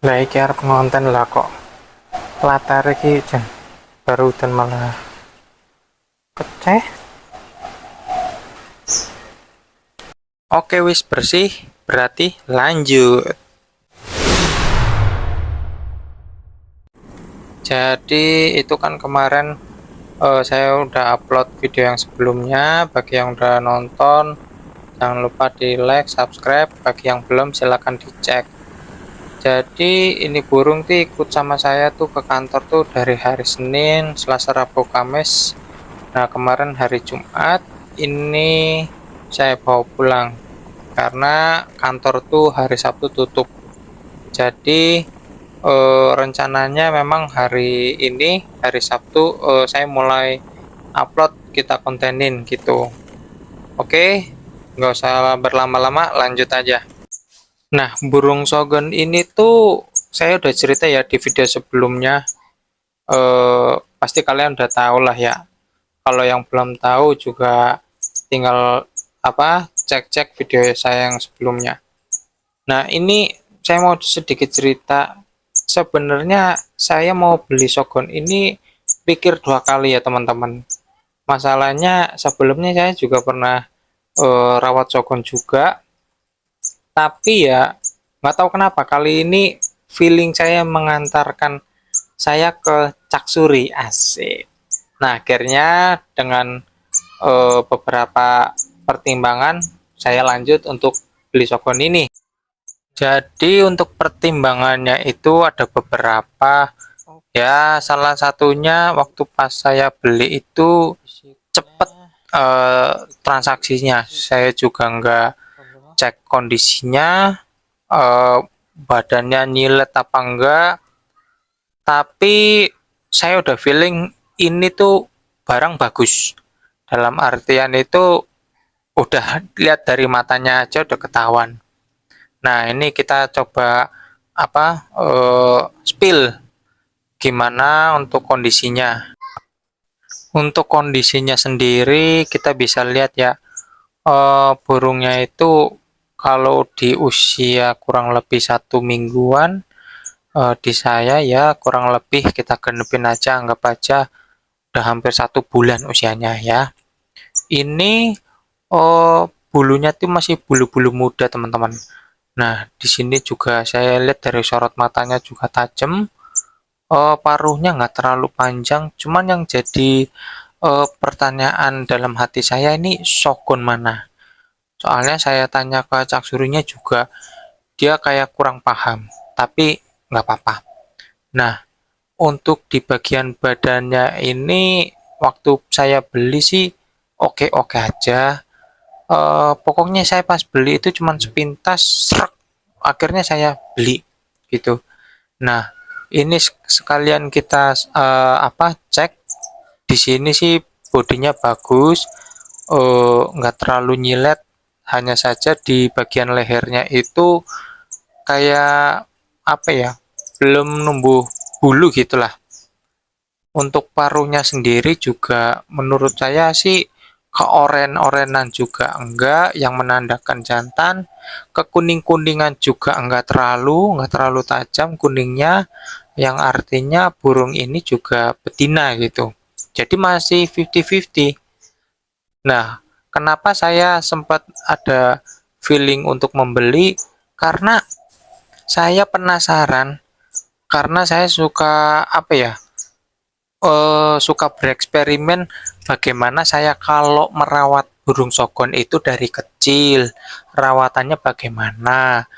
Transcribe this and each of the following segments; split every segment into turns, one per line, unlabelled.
Lah iki arep ngonten lah kok. Latare iki jan baru dan malah pecah. Oke wis bersih, berarti lanjut. Jadi itu kan kemarin saya udah upload video yang sebelumnya. Bagi yang udah nonton, jangan lupa di like, subscribe. Bagi yang belum, silahkan dicek. Jadi ini burung tuh ikut sama saya tuh ke kantor tuh dari hari Senin, Selasa, Rabu, Kamis. Nah kemarin hari Jumat ini saya bawa pulang karena kantor tuh hari Sabtu tutup. Jadi rencananya memang hari ini hari Sabtu saya mulai upload, kita kontenin gitu. Oke, nggak usah berlama-lama, lanjut aja. Nah, burung sogon ini tuh saya udah cerita ya di video sebelumnya. Pasti kalian udah tahu lah ya. Kalau yang belum tahu juga tinggal cek-cek video saya yang sebelumnya. Nah, ini saya mau sedikit cerita. Sebenarnya saya mau beli sogon ini pikir dua kali ya teman-teman. Masalahnya sebelumnya saya juga pernah rawat sogon juga, tapi ya nggak tahu kenapa kali ini feeling saya mengantarkan saya ke Caksuri, asik. Nah akhirnya dengan beberapa pertimbangan saya lanjut untuk beli sogon ini. Jadi untuk pertimbangannya itu ada beberapa ya, salah satunya waktu pas saya beli itu cepet transaksinya. Saya juga nggak cek kondisinya, badannya nyilet apa enggak, tapi saya udah feeling ini tuh barang bagus. Dalam artian itu udah lihat dari matanya aja udah ketahuan. Nah ini kita coba spill gimana untuk kondisinya. Untuk kondisinya sendiri kita bisa lihat ya, burungnya itu kalau di usia kurang lebih 1 mingguan, di saya ya kurang lebih kita genepin aja, anggap aja udah hampir 1 bulan usianya ya. Ini bulunya tuh masih bulu-bulu muda teman-teman. Nah di sini juga saya lihat dari sorot matanya juga tajam. Paruhnya nggak terlalu panjang, cuman yang jadi pertanyaan dalam hati saya ini sogon mana? Soalnya saya tanya ke caksurinya juga, dia kayak kurang paham, tapi nggak apa-apa. Nah, untuk di bagian badannya ini, waktu saya beli sih oke-oke aja. Pokoknya saya pas beli itu cuman sepintas, srek, akhirnya saya beli gitu. Nah, ini sekalian kita cek. Di sini sih bodinya bagus, nggak terlalu nyilet, hanya saja di bagian lehernya itu kayak apa ya, belum numbuh bulu gitulah. Untuk paruhnya sendiri juga menurut saya sih keoren-orenan juga enggak, yang menandakan jantan. Kekuning-kuningan juga enggak terlalu tajam kuningnya, yang artinya burung ini juga betina gitu. Jadi masih 50-50. Nah, kenapa saya sempat ada feeling untuk membeli? Karena saya penasaran, karena saya suka suka bereksperimen bagaimana saya kalau merawat burung sogon itu dari kecil, rawatannya bagaimana,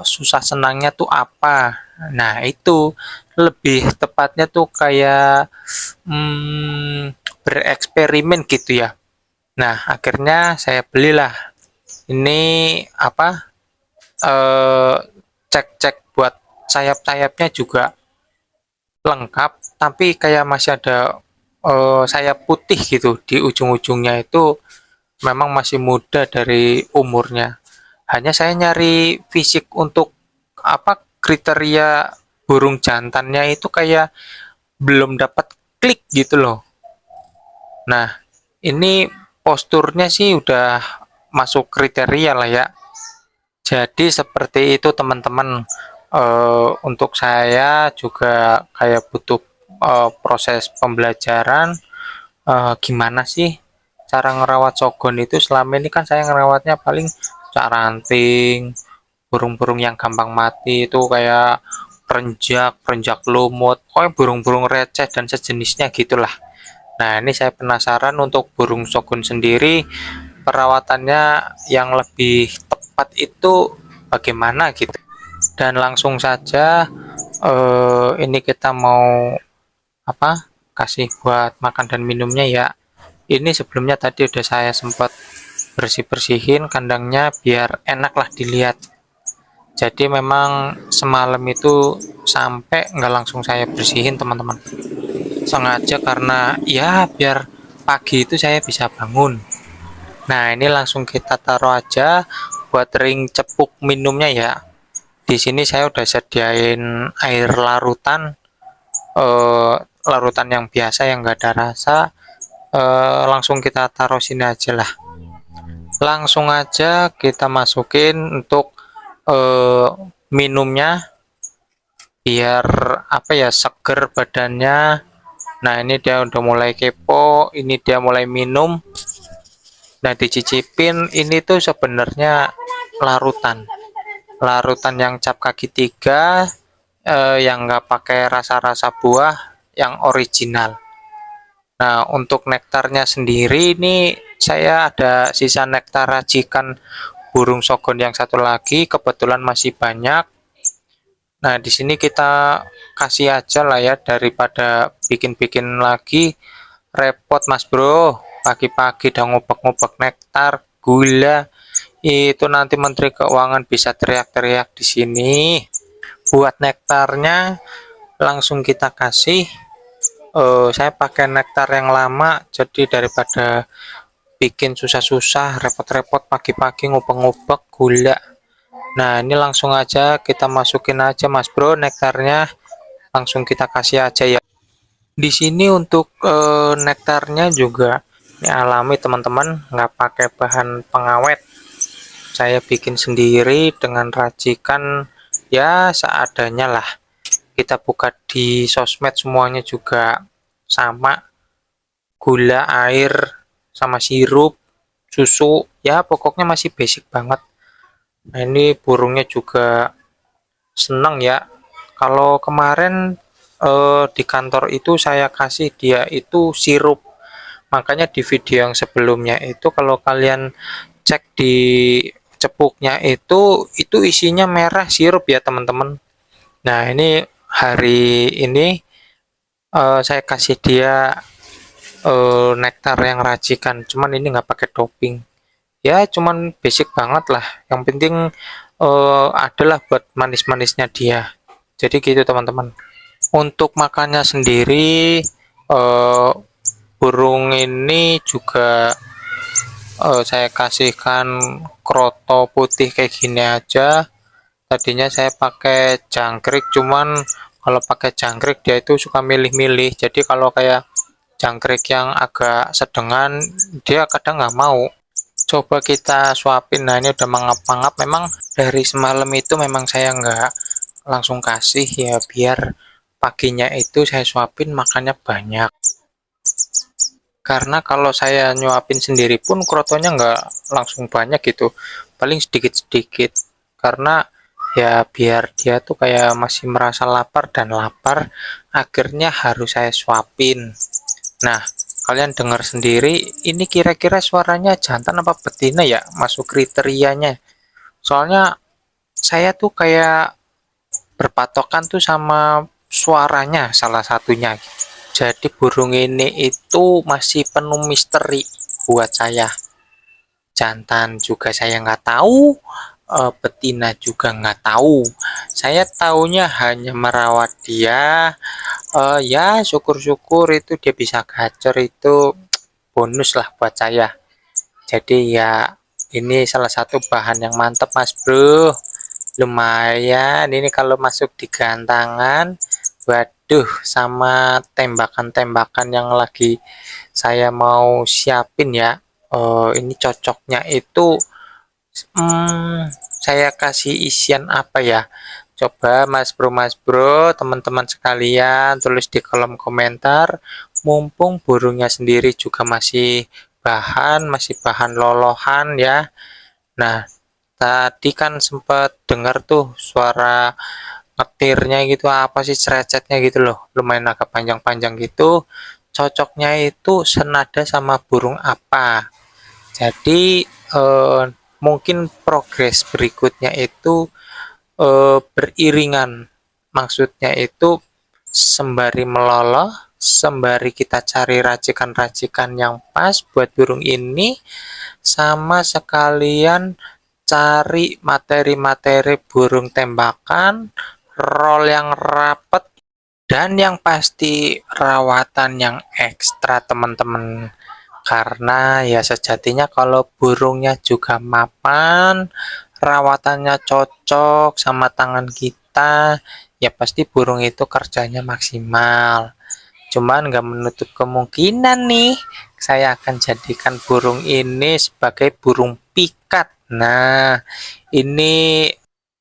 susah senangnya tuh apa. Nah itu lebih tepatnya tuh kayak bereksperimen gitu ya. Nah akhirnya saya belilah ini eh, cek-cek buat sayap-sayapnya juga lengkap, tapi kayak masih ada sayap putih gitu di ujung-ujungnya, itu memang masih muda dari umurnya. Hanya saya nyari fisik untuk kriteria burung jantannya itu kayak belum dapat klik gitu loh. Nah, ini posturnya sih udah masuk kriteria lah ya. Jadi seperti itu teman-teman. Untuk saya juga kayak butuh proses pembelajaran, gimana sih cara ngerawat sogon itu. Selama ini kan saya ngerawatnya paling cak ranting, burung-burung yang gampang mati itu kayak renjak, renjak lumut, pokoknya burung-burung receh dan sejenisnya gitulah. Nah, ini saya penasaran untuk burung sogon sendiri, perawatannya yang lebih tepat itu bagaimana gitu. Dan langsung saja ini kita mau apa? Kasih buat makan dan minumnya ya. Ini sebelumnya tadi udah saya sempat bersih-bersihin kandangnya biar enak lah dilihat. Jadi memang semalam itu sampai nggak langsung saya bersihin teman-teman. Sengaja karena ya biar pagi itu saya bisa bangun. Nah, ini langsung kita taruh aja buat ring cepuk minumnya ya. Di sini saya udah sediain air larutan, eh, larutan yang biasa yang nggak ada rasa. Langsung kita taruh sini aja lah. Langsung aja kita masukin untuk eh, minumnya biar apa ya, seger badannya. Nah, ini dia udah mulai kepo, ini dia mulai minum. Nah, dicicipin, ini tuh sebenarnya larutan. Larutan yang cap kaki 3, yang nggak pakai rasa-rasa buah, yang original. Nah, untuk nektarnya sendiri ini saya ada sisa nektar racikan burung sogon yang satu lagi, kebetulan masih banyak. Nah, di sini kita kasih aja lah ya, daripada bikin-bikin lagi repot Mas Bro. Pagi-pagi udah ngubek-ngubek nektar, gula, itu nanti Menteri Keuangan bisa teriak-teriak di sini. Buat nektarnya langsung kita kasih. Saya pakai nektar yang lama, jadi daripada bikin susah-susah, repot-repot pagi-pagi ngubek-ngubek gula. Nah, ini langsung aja kita masukin aja Mas Bro nektarnya, langsung kita kasih aja ya. Di sini untuk nektarnya juga ini alami teman-teman, nggak pakai bahan pengawet. Saya bikin sendiri dengan racikan ya seadanya lah. Kita buka di sosmed semuanya juga sama, gula, air, sama sirup, susu, ya pokoknya masih basic banget. Nah, ini burungnya juga seneng ya. Kalau kemarin di kantor itu saya kasih dia itu sirup. Makanya di video yang sebelumnya itu kalau kalian cek di cepuknya itu isinya merah sirup ya teman-teman. Nah, ini hari ini saya kasih dia nektar yang racikan, cuman ini nggak pakai topping. Ya, cuman basic banget lah. Yang penting adalah buat manis-manisnya dia. Jadi gitu teman-teman. Untuk makannya sendiri, burung ini juga saya kasihkan kroto putih kayak gini aja. Tadinya saya pakai jangkrik, cuman kalau pakai jangkrik dia itu suka milih-milih. Jadi kalau kayak jangkrik yang agak sedengan, dia kadang nggak mau. Coba kita suapin. Nah, ini udah mangap-mangap. Memang dari semalam itu memang saya nggak langsung kasih ya, biar paginya itu saya suapin makannya banyak. Karena kalau saya nyuapin sendiri pun krotonya nggak langsung banyak gitu, paling sedikit-sedikit. Karena ya biar dia tuh kayak masih merasa lapar dan lapar, akhirnya harus saya suapin. Nah, kalian dengar sendiri, ini kira-kira suaranya jantan apa betina ya, masuk kriterianya. Soalnya saya tuh kayak berpatokan tuh sama suaranya salah satunya. Jadi burung ini itu masih penuh misteri buat saya. Jantan juga saya nggak tahu, betina juga nggak tahu. Saya taunya hanya merawat dia. Ya syukur-syukur itu dia bisa gacor, itu bonus lah buat saya. Jadi ya ini salah satu bahan yang mantap Mas Bro. Lumayan ini kalau masuk di gantangan. Waduh, sama tembakan-tembakan yang lagi saya mau siapin ya. Ini cocoknya itu saya kasih isian apa ya? Coba Mas Bro, teman-teman sekalian tulis di kolom komentar, mumpung burungnya sendiri juga masih bahan lolohan ya. Nah, tadi kan sempat dengar tuh suara ngetirnya gitu, apa sih, cerecetnya gitu loh, lumayan agak panjang-panjang gitu. Cocoknya itu senada sama burung apa? Jadi mungkin progres berikutnya itu beriringan. Maksudnya itu sembari meloloh, sembari kita cari racikan-racikan yang pas buat burung ini, sama sekalian cari materi-materi burung tembakan, roll yang rapet, dan yang pasti rawatan yang ekstra teman-teman. Karena ya sejatinya kalau burungnya juga mapan, rawatannya cocok sama tangan kita, ya pasti burung itu kerjanya maksimal. Cuman nggak menutup kemungkinan nih, saya akan jadikan burung ini sebagai burung pikat. Nah, ini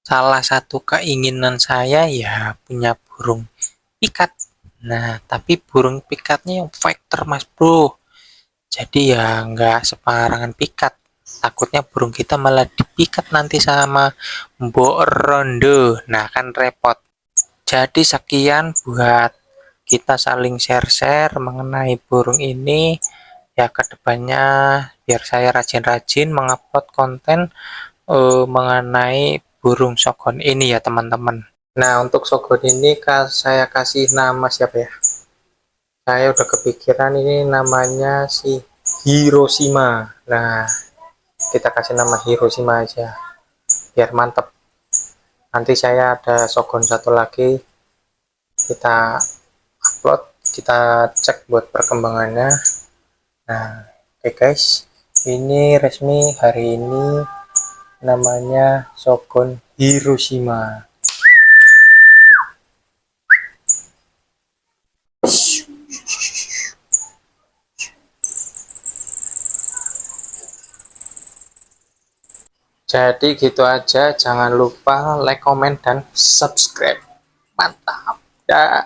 salah satu keinginan saya ya punya burung pikat. Nah, tapi burung pikatnya yang fighter Mas Bro. Jadi ya nggak sembarangan pikat. Takutnya burung kita malah dipikat nanti sama Mbok Rondo. Nah, kan repot. Jadi sekian buat kita saling share-share mengenai burung ini. Ya kedepannya biar saya rajin-rajin mengupload konten mengenai burung sogon ini ya teman-teman. Nah, untuk sogon ini saya kasih nama siapa ya? Saya udah kepikiran, ini namanya si Hiroshima. Nah, kita kasih nama Hiroshima aja biar mantep. Nanti saya ada sogon satu lagi, kita upload, kita cek buat perkembangannya. Nah, oke guys, ini resmi hari ini namanya sogon Hiroshima. Jadi gitu aja, jangan lupa like, comment, dan subscribe. Mantap. Dah.